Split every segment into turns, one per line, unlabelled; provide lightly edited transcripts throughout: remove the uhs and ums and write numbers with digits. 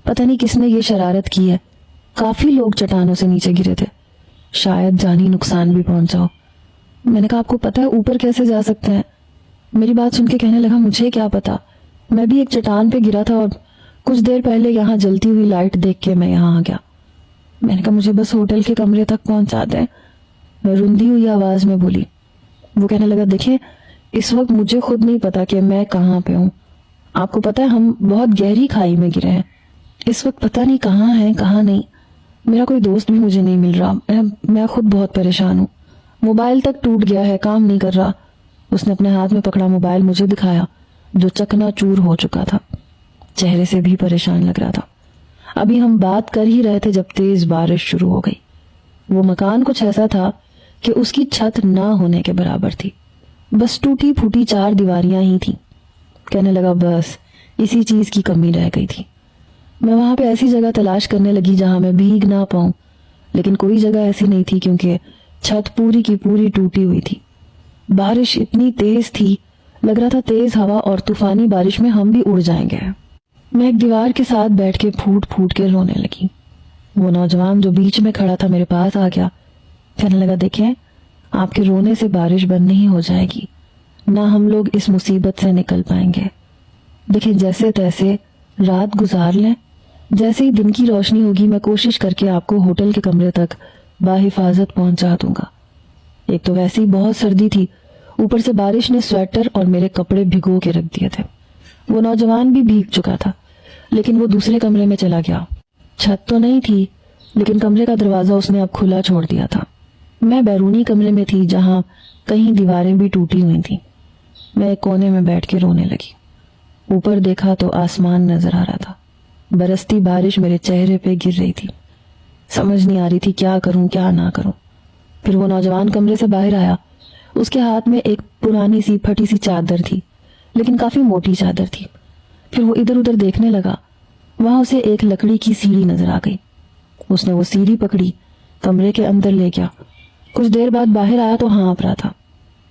پتہ نہیں کس نے یہ شرارت کی ہے، کافی لوگ چٹانوں سے نیچے گرے تھے، شاید جانی نقصان بھی پہنچا ہو۔ میں نے کہا آپ کو پتہ ہے اوپر کیسے جا سکتے ہیں؟ میری بات سن کے کہنے لگا مجھے کیا پتا، میں بھی ایک چٹان پہ گرا تھا اور کچھ دیر پہلے یہاں جلتی ہوئی لائٹ دیکھ کے میں یہاں آ گیا۔ میں نے کہا مجھے بس ہوٹل کے کمرے تک پہنچا دیں، میں رندی ہوئی آواز میں بولی۔ وہ کہنے لگا دیکھیں اس وقت مجھے خود نہیں پتا کہ میں کہاں پہ ہوں، آپ کو پتا ہے ہم بہت گہری کھائی میں گرے ہیں، اس وقت پتہ نہیں کہاں ہیں کہاں نہیں، میرا کوئی دوست بھی مجھے نہیں مل رہا، میں خود بہت پریشان ہوں، موبائل تک ٹوٹ گیا ہے، کام نہیں کر رہا۔ اس نے اپنے ہاتھ میں پکڑا موبائل مجھے دکھایا جو چکنا چور ہو چکا تھا، چہرے سے بھی پریشان لگ رہا تھا۔ ابھی ہم بات کر ہی رہے تھے جب تیز بارش شروع ہو گئی۔ وہ مکان کچھ ایسا تھا کہ اس کی چھت نہ ہونے کے برابر تھی، بس ٹوٹی پھوٹی 4 دیواریاں ہی تھیں۔ کہنے لگا بس اسی چیز کی کمی رہ گئی تھی۔ میں وہاں پہ ایسی جگہ تلاش کرنے لگی جہاں میں بھیگ نہ پاؤں، لیکن کوئی جگہ ایسی نہیں تھی کیونکہ چھت پوری کی پوری ٹوٹی ہوئی تھی۔ بارش اتنی تیز تھی، لگ رہا تھا تیز ہوا اور طوفانی بارش میں ہم بھی اڑ جائیں گے۔ میں ایک دیوار کے ساتھ بیٹھ کے پھوٹ پھوٹ کے رونے لگی۔ وہ نوجوان جو بیچ میں کھڑا تھا میرے پاس آ گیا، کہنے لگا دیکھیں آپ کے رونے سے بارش بند نہیں ہو جائے گی، نہ ہم لوگ اس مصیبت سے نکل پائیں گے۔ دیکھیں جیسے تیسے رات گزار لیں، جیسے ہی دن کی روشنی ہوگی میں کوشش کر کے آپ کو ہوٹل کے کمرے تک باحفاظت پہنچا دوں گا۔ ایک تو ویسے ہی بہت سردی تھی، اوپر سے بارش نے سویٹر اور میرے کپڑے بھگو کے رکھ دیے تھے۔ وہ نوجوان بھی بھیگ چکا تھا، لیکن وہ دوسرے کمرے میں چلا گیا۔ چھت تو نہیں تھی، لیکن کمرے کا دروازہ اس نے اب کھلا چھوڑ دیا تھا۔ میں بیرونی کمرے میں تھی جہاں کہیں دیواریں بھی ٹوٹی ہوئی تھیں۔ میں ایک کونے میں بیٹھ کے رونے لگی۔ اوپر دیکھا تو آسمان نظر آ رہا تھا، برستی بارش میرے چہرے پہ گر رہی تھی۔ سمجھ نہیں آ رہی تھی کیا کروں کیا نہ کروں۔ پھر وہ نوجوان کمرے سے باہر آیا، اس کے ہاتھ میں ایک پرانی سی پھٹی سی چادر تھی، لیکن کافی موٹی چادر تھی۔ پھر وہ ادھر ادھر دیکھنے لگا، وہاں اسے ایک لکڑی کی سیڑھی نظر آ گئی۔ اس نے وہ سیڑھی پکڑی، کمرے کے اندر لے گیا۔ کچھ دیر بعد باہر آیا تو ہانپ رہا تھا۔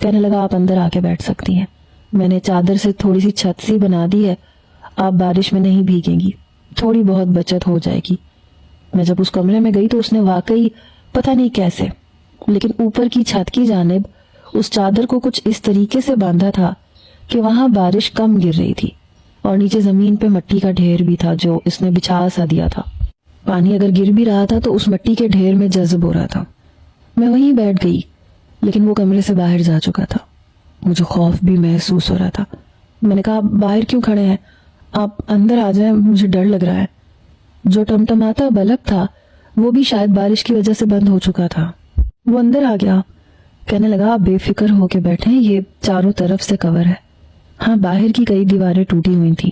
کہنے لگا آپ اندر آ کے بیٹھ سکتی ہیں، میں نے چادر سے تھوڑی سی چھت سی بنا دی ہے، آپ بارش میں نہیں بھیگیں گی، تھوڑی بہت بچت ہو جائے گی۔ میں جب اس کمرے میں گئی تو اس نے واقعی پتہ نہیں کیسے لیکن اوپر کی چھت کی جانب اس چادر کو کچھ اس طریقے سے باندھا تھا کہ وہاں بارش کم گر رہی تھی، اور نیچے زمین پہ مٹی کا ڈھیر بھی تھا جو اس نے بچھا سا دیا تھا۔ پانی اگر گر بھی رہا تھا تو اس مٹی کے ڈھیر میں جذب ہو رہا تھا۔ میں وہیں بیٹھ گئی، لیکن وہ کمرے سے باہر جا چکا تھا۔ مجھے خوف بھی محسوس ہو رہا تھا۔ میں نے کہا آپ باہر کیوں کھڑے ہیں، آپ اندر آ جائیں، مجھے ڈر لگ رہا ہے۔ جو ٹمٹماتا بلب تھا وہ بھی شاید بارش کی وجہ سے بند ہو چکا تھا۔ وہ اندر آ گیا، کہنے لگا آپ بے فکر ہو کے بیٹھیں، یہ چاروں طرف سے کور ہے۔ ہاں باہر کی کئی دیواریں ٹوٹی ہوئی تھیں،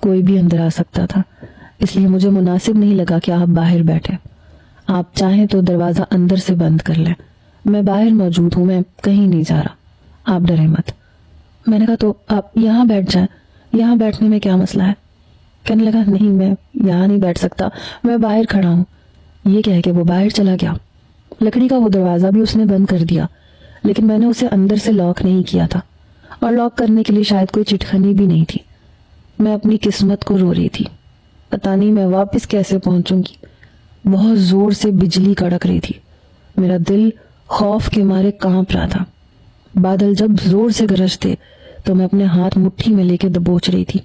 کوئی بھی اندر آ سکتا تھا، اس لیے مجھے مناسب نہیں لگا کہ آپ باہر بیٹھیں۔ آپ چاہیں تو دروازہ اندر سے بند کر لیں، میں باہر موجود ہوں، میں کہیں نہیں جا رہا، آپ ڈریں مت۔ میں نے کہا تو آپ یہاں بیٹھ جائیں، یہاں بیٹھنے میں کیا مسئلہ ہے؟ کہنے لگا نہیں میں یہاں نہیں بیٹھ سکتا، میں باہر کھڑا ہوں۔ یہ کہہ کے وہ باہر چلا گیا۔ لکڑی کا وہ دروازہ بھی اس نے بند کر دیا، لیکن میں نے اسے اندر سے لاک نہیں کیا تھا، اور لاک کرنے کے لیے شاید کوئی چٹکنی بھی نہیں تھی۔ میں اپنی قسمت کو رو رہی تھی، پتہ نہیں میں واپس کیسے پہنچوں گی۔ بہت زور سے بجلی کڑک رہی تھی، میرا دل خوف کے مارے کانپ رہا تھا۔ بادل جب زور سے گرجتے تو میں اپنے ہاتھ مٹھی میں لے کے دبوچ رہی تھی،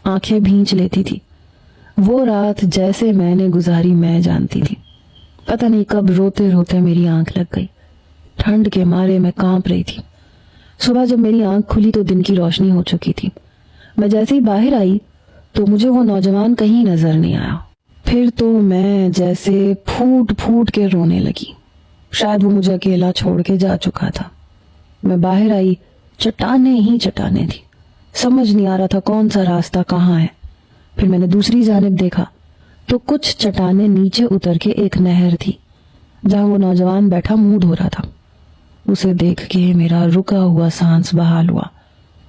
آنکھیں بھینچ لیتی تھی۔ وہ رات جیسے میں نے گزاری میں جانتی تھی، پتہ نہیں کب روتے روتے میری آنکھ لگ گئی، ٹھنڈ کے مارے میں کانپ رہی تھی۔ صبح جب میری آنکھ کھلی تو دن کی روشنی ہو چکی تھی۔ میں جیسے ہی باہر آئی تو مجھے وہ نوجوان کہیں نظر نہیں آیا۔ پھر تو میں جیسے پھوٹ پھوٹ کے رونے لگی، شاید وہ مجھے اکیلا چھوڑ کے جا چکا تھا۔ میں باہر آئی، چٹانیں ہی چٹانیں تھی، سمجھ نہیں آ رہا تھا کون سا راستہ کہاں ہے۔ پھر میں نے دوسری جانب دیکھا تو کچھ چٹانیں نیچے اتر کے ایک نہر تھی جہاں وہ نوجوان بیٹھا منہ دھو رہا تھا۔ اسے دیکھ کے میرا رکا ہوا سانس بحال ہوا۔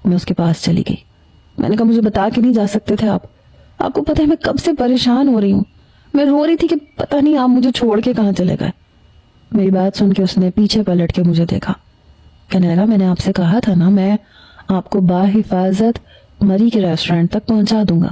میں اس کے پاس چلی گئی۔ میں نے کہا مجھے بتا کے نہیں جا سکتے تھے آپ کو پتہ ہے میں کب سے پریشان ہو رہی ہوں، میں رو رہی تھی کہ پتہ نہیں آپ مجھے چھوڑ کے کہاں چلے گئے۔ میری بات سن کے اس نے پیچھے پلٹ کے مجھے دیکھا، کہنے لگا میں نے آپ سے کہا تھا نا میں آپ کو باحفاظت مری کے ریسٹورنٹ تک پہنچا دوں گا،